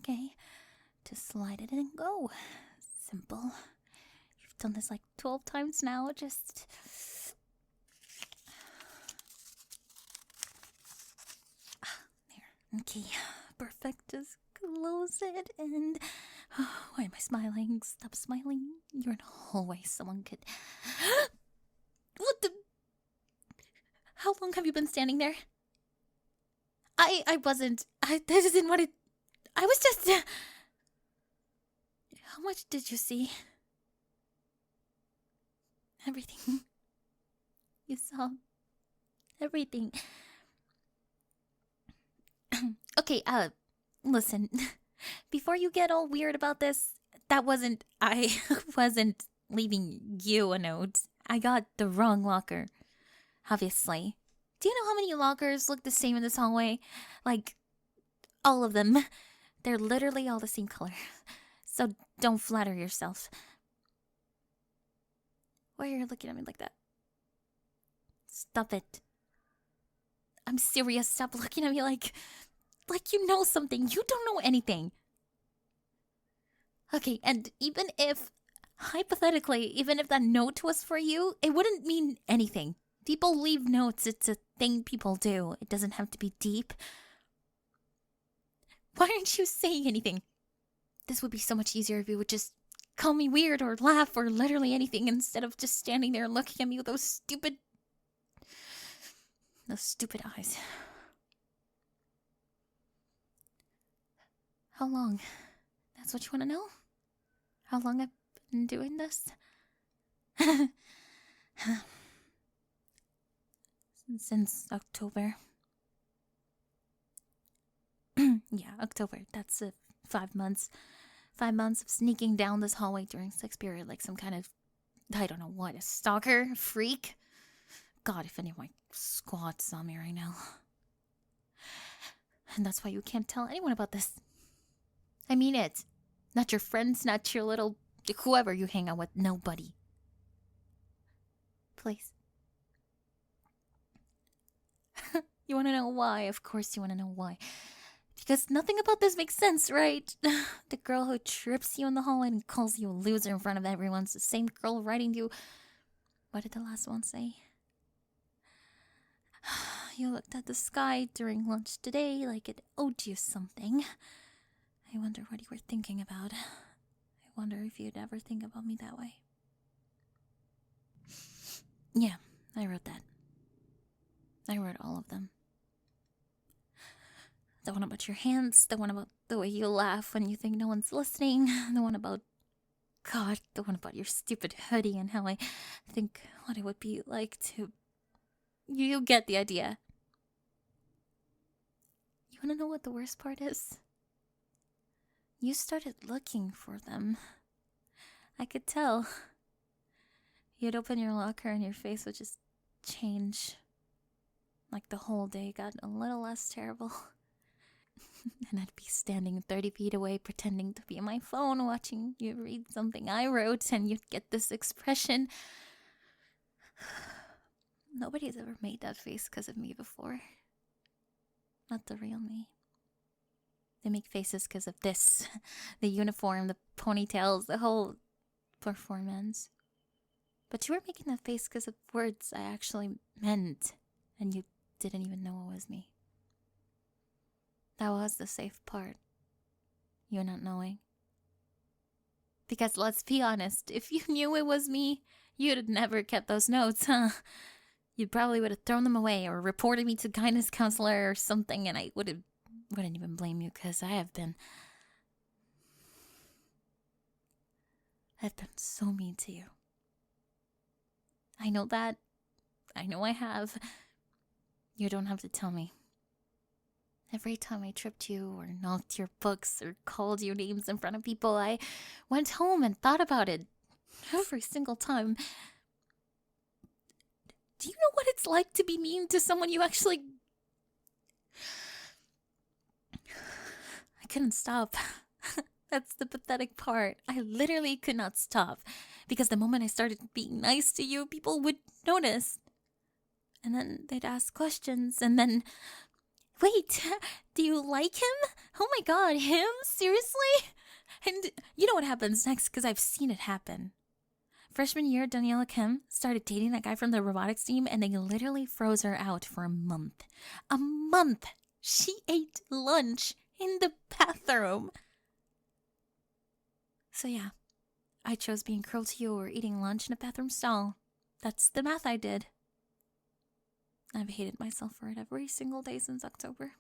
okay? Just slide it in and go. Simple. You've done this like 12 times now, just... There. Okay, perfect. Just close it and... Why am I smiling? Stop smiling. You're in a hallway. Someone could... What the... How long have you been standing there? I wasn't... I didn't want to... I was just... How much did you see? Everything. You saw... everything. Okay, listen. Before you get all weird about this, that wasn't... I wasn't leaving you a note. I got the wrong locker. Obviously. Do you know how many lockers look the same in this hallway? Like, all of them. They're literally all the same color. So don't flatter yourself. Why are you looking at me like that? Stop it. I'm serious. Stop looking at me like you know something. You don't know anything. Okay, and even if, hypothetically, even if that note was for you, it wouldn't mean anything. People leave notes. It's a thing people do. It doesn't have to be deep. Why aren't you saying anything? This would be so much easier if you would just call me weird or laugh or literally anything instead of just standing there looking at me with those stupid eyes. How long? That's what you want to know? How long I've been doing this? Since October. Yeah, October. That's 5 months. 5 months of sneaking down this hallway during sex period like some kind of, I don't know what, a stalker? A freak? God, if any of my squad saw me right now. And that's why you can't tell anyone about this. I mean it. Not your friends, not your little... whoever you hang out with. Nobody. Please. You want to know why? Of course you want to know why. Because nothing about this makes sense, right? The girl who trips you in the hallway and calls you a loser in front of everyone's the same girl writing you... What did the last one say? You looked at the sky during lunch today like it owed you something. I wonder what you were thinking about. I wonder if you'd ever think about me that way. Yeah, I wrote that. I wrote all of them. The one about your hands, the one about the way you laugh when you think no one's listening, the one about... God, the one about your stupid hoodie and how I think what it would be like to... You get the idea. You wanna know what the worst part is? You started looking for them. I could tell. You'd open your locker and your face would just change. Like the whole day got a little less terrible. And I'd be standing 30 feet away pretending to be on my phone watching you read something I wrote and you'd get this expression. Nobody's ever made that face because of me before. Not the real me. They make faces because of this. The uniform, the ponytails, the whole performance. But you were making that face because of words I actually meant. And you didn't even know it was me. That was the safe part. You not knowing. Because let's be honest, if you knew it was me, you'd have never kept those notes, huh? You probably would have thrown them away or reported me to guidance counselor or something, and I wouldn't even blame you because I've been so mean to you. I know that. I know I have. You don't have to tell me. Every time I tripped you or knocked your books or called you names in front of people, I went home and thought about it. Every single time. Do you know what it's like to be mean to someone you actually... I couldn't stop. That's the pathetic part. I literally could not stop. Because the moment I started being nice to you, people would notice. And then they'd ask questions, and then... Wait, do you like him? Oh my god, him? Seriously? And you know what happens next, because I've seen it happen. Freshman year, Daniela Kim started dating that guy from the robotics team, and they literally froze her out for a month. A month! She ate lunch in the bathroom. So yeah, I chose being cruel to you or eating lunch in a bathroom stall. That's the math I did. I've hated myself for it every single day since October.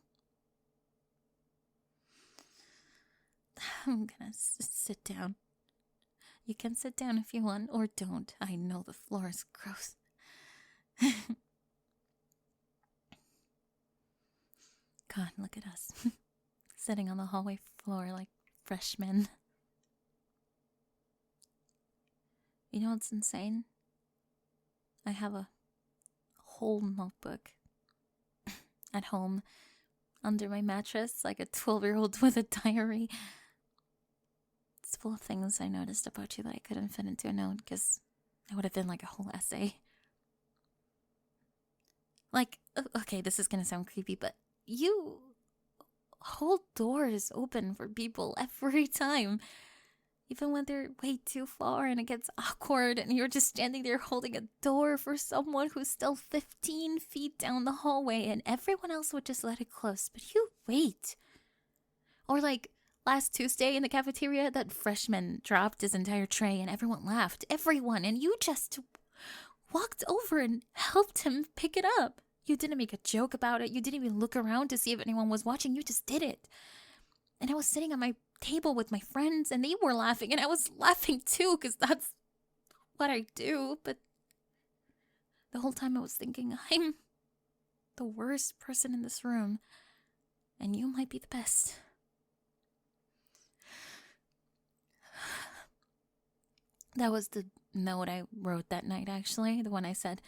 I'm gonna sit down. You can sit down if you want, or don't. I know the floor is gross. God, look at us. Sitting on the hallway floor like freshmen. You know what's insane? I have a whole notebook at home under my mattress like a 12-year-old with a diary. It's full of things I noticed about you that I couldn't fit into a note because it would have been like a whole essay. Like, okay, this is gonna sound creepy, but you hold doors open for people every time. Even when they're way too far and it gets awkward and you're just standing there holding a door for someone who's still 15 feet down the hallway and everyone else would just let it close, but you wait. Or like last Tuesday in the cafeteria, that freshman dropped his entire tray and everyone laughed. Everyone. And you just walked over and helped him pick it up. You didn't make a joke about it. You didn't even look around to see if anyone was watching. You just did it. And I was sitting at my table with my friends and they were laughing and I was laughing too because that's what I do. But the whole time I was thinking, I'm the worst person in this room and you might be the best. That was the note I wrote that night, actually. The one I said,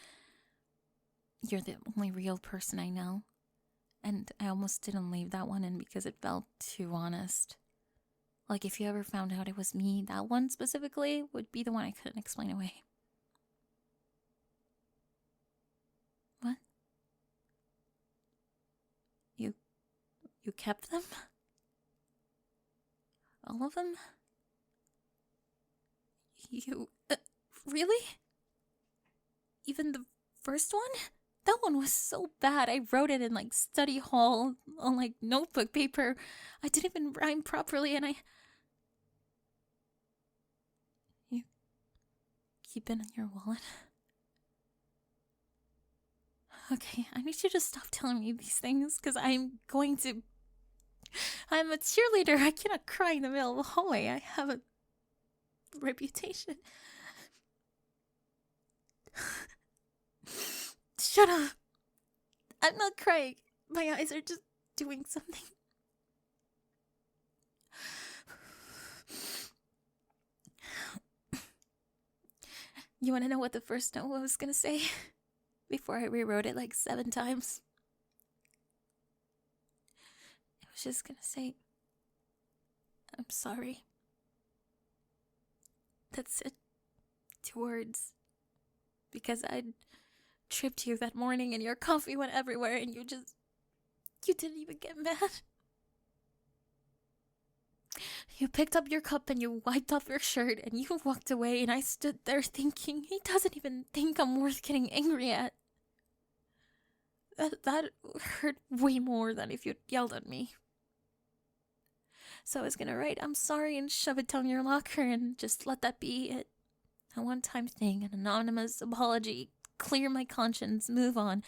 "You're the only real person I know." And I almost didn't leave that one in because it felt too honest. Like, if you ever found out it was me, that one specifically would be the one I couldn't explain away. What? You kept them? All of them? You... really? Even the first one? That one was so bad. I wrote it in, like, study hall on, like, notebook paper. I didn't even rhyme properly, and You keep it in your wallet? Okay, I need you to stop telling me these things, because I'm a cheerleader. I cannot cry in the middle of the hallway. I have a reputation. Shut up. I'm not crying. My eyes are just doing something. You want to know what the first note I was going to say? Before I rewrote it like 7 times. I was just going to say, I'm sorry. That's it. 2 words. Because I'd tripped you that morning and your coffee went everywhere and you didn't even get mad. You picked up your cup and you wiped off your shirt and you walked away and I stood there thinking, he doesn't even think I'm worth getting angry at. That hurt way more than if you'd yelled at me. So I was gonna write, I'm sorry, and shove it down your locker and just let that be it. A one-time thing, an anonymous apology, clear my conscience, move on.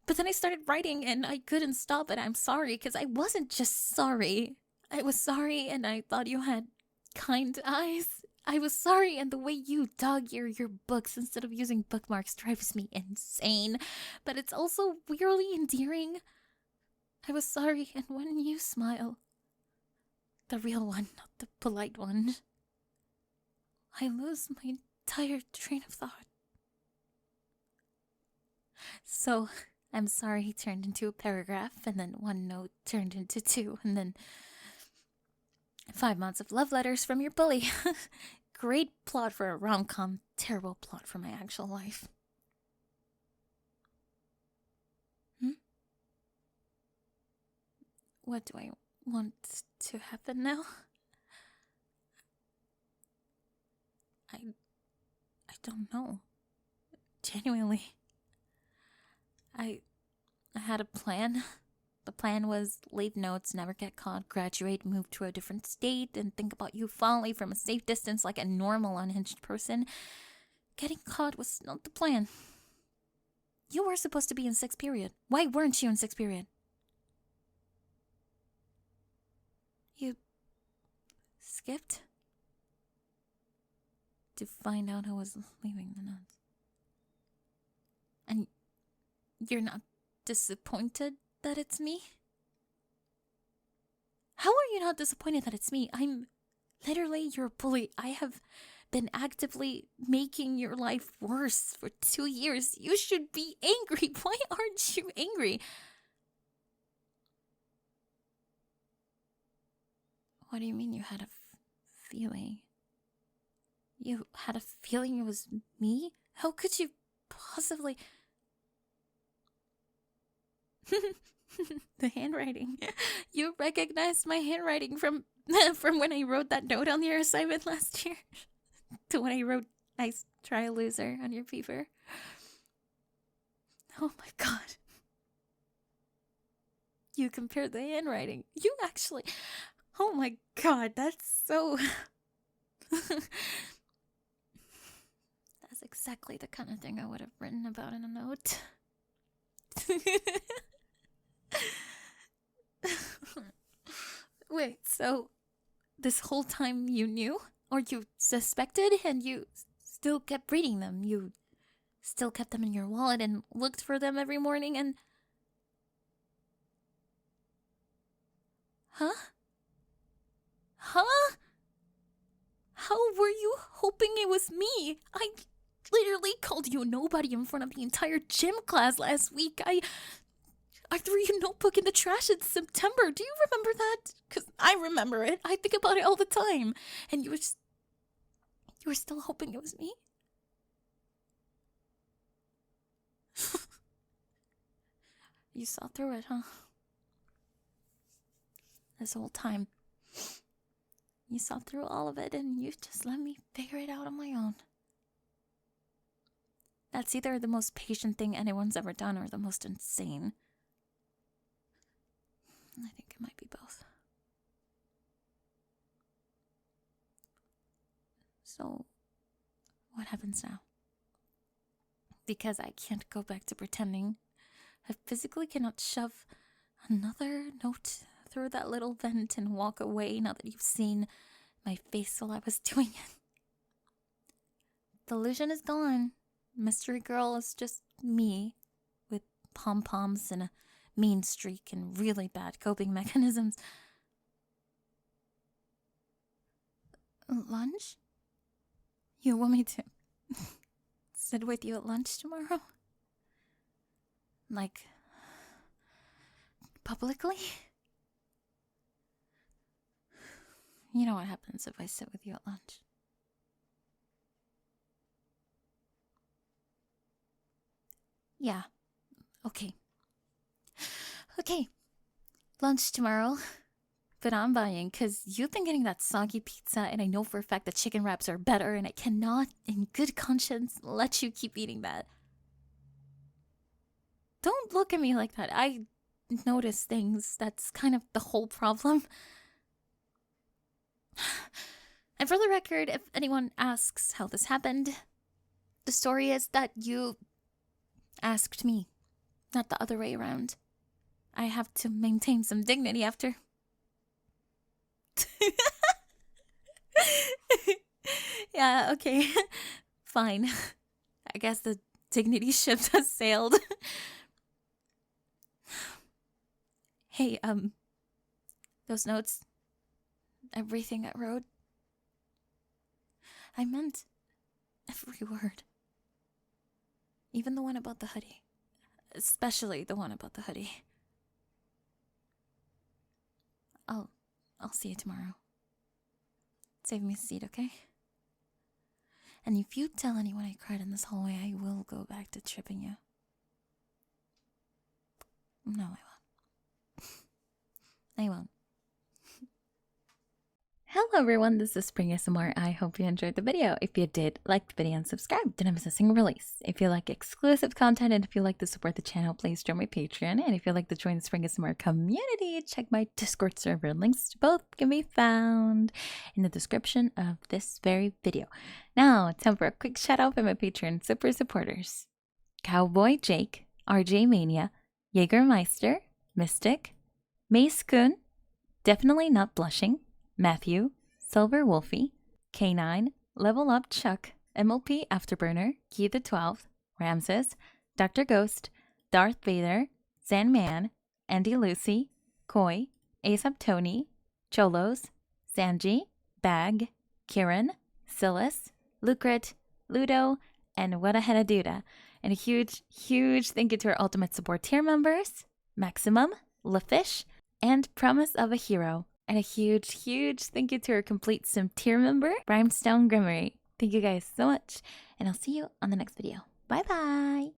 But then I started writing and I couldn't stop it. I'm sorry, because I wasn't just sorry. I was sorry and I thought you had kind eyes. I was sorry and the way you dog your books instead of using bookmarks drives me insane. But it's also weirdly endearing. I was sorry and when you smile, the real one, not the polite one, I lose my entire train of thought. So, I'm sorry turned into a paragraph, and then 1 note turned into 2, and then 5 months of love letters from your bully. Great plot for a rom-com, terrible plot for my actual life. What do I want to happen now? I don't know. Genuinely. I had a plan. The plan was leave notes, never get caught, graduate, move to a different state, and think about you fondly from a safe distance like a normal, unhinged person. Getting caught was not the plan. You were supposed to be in 6th period. Why weren't you in 6th period? You skipped? To find out who was leaving the notes. And you're not disappointed that it's me? How are you not disappointed that it's me? I'm literally your bully. I have been actively making your life worse for 2 years. You should be angry. Why aren't you angry? What do you mean you had a feeling? You had a feeling it was me? How could you possibly... The handwriting. You recognized my handwriting from when I wrote that note on your assignment last year to when I wrote "Nice try, loser" on your paper. Oh my god. You compared the handwriting. You actually... Oh my god, that's so... That's exactly the kind of thing I would have written about in a note. Wait, so this whole time you knew? Or you suspected and you still kept reading them? You still kept them in your wallet and looked for them every morning and... Huh? Huh? How were you hoping it was me? I literally called you a nobody in front of the entire gym class last week. I threw your notebook in the trash in September. Do you remember that? Because I remember it. I think about it all the time. And you were still hoping it was me? You saw through it, huh? This whole time. You saw through all of it and you just let me figure it out on my own. That's either the most patient thing anyone's ever done or the most insane. I think it might be both. So, what happens now? Because I can't go back to pretending. I physically cannot shove another note through that little vent and walk away now that you've seen my face while I was doing it. The illusion is gone. Mystery Girl is just me, with pom-poms and a mean streak and really bad coping mechanisms. Lunch? You want me to sit with you at lunch tomorrow? Like, publicly? You know what happens if I sit with you at lunch. Yeah. Okay. Okay. Lunch tomorrow. But I'm buying, because you've been getting that soggy pizza, and I know for a fact that chicken wraps are better, and I cannot, in good conscience, let you keep eating that. Don't look at me like that. I notice things. That's kind of the whole problem. And for the record, if anyone asks how this happened, the story is that you asked me, not the other way around. I have to maintain some dignity after. Yeah, okay. Fine. I guess the dignity ship has sailed. Hey, those notes, everything I wrote, I meant every word. Even the one about the hoodie. Especially the one about the hoodie. I'll see you tomorrow. Save me a seat, okay? And if you tell anyone I cried in this hallway, I will go back to tripping you. No, I won't. I won't. Hello everyone, this is Spring ASMR. I hope you enjoyed the video. If you did, like the video and subscribe. Didn't miss a single release. If you like exclusive content and if you like to support the channel, please join my Patreon. And if you'd like to join the Spring ASMR community, check my Discord server. Links to both can be found in the description of this very video. Now, time for a quick shout out for my Patreon super supporters. Cowboy Jake, RJ Mania, Jägermeister, Mystic, Mace Kun, Definitely Not Blushing, Matthew, Silver Wolfie, K9, Level Up Chuck, MLP Afterburner, Key the 12th, Ramses, Dr. Ghost, Darth Vader, Zanman, Andy Lucy, Koi, Aesop Tony, Cholos, Sanji, Bag, Kieran, Silas, Lucret, Ludo, and What a Heda Duda. And a huge, huge thank you to our Ultimate Support tier members, Maximum, LaFish, and Promise of a Hero. And a huge, huge thank you to our Complete Sim tier member, Brimstone Grimmery. Thank you guys so much, and I'll see you on the next video. Bye-bye!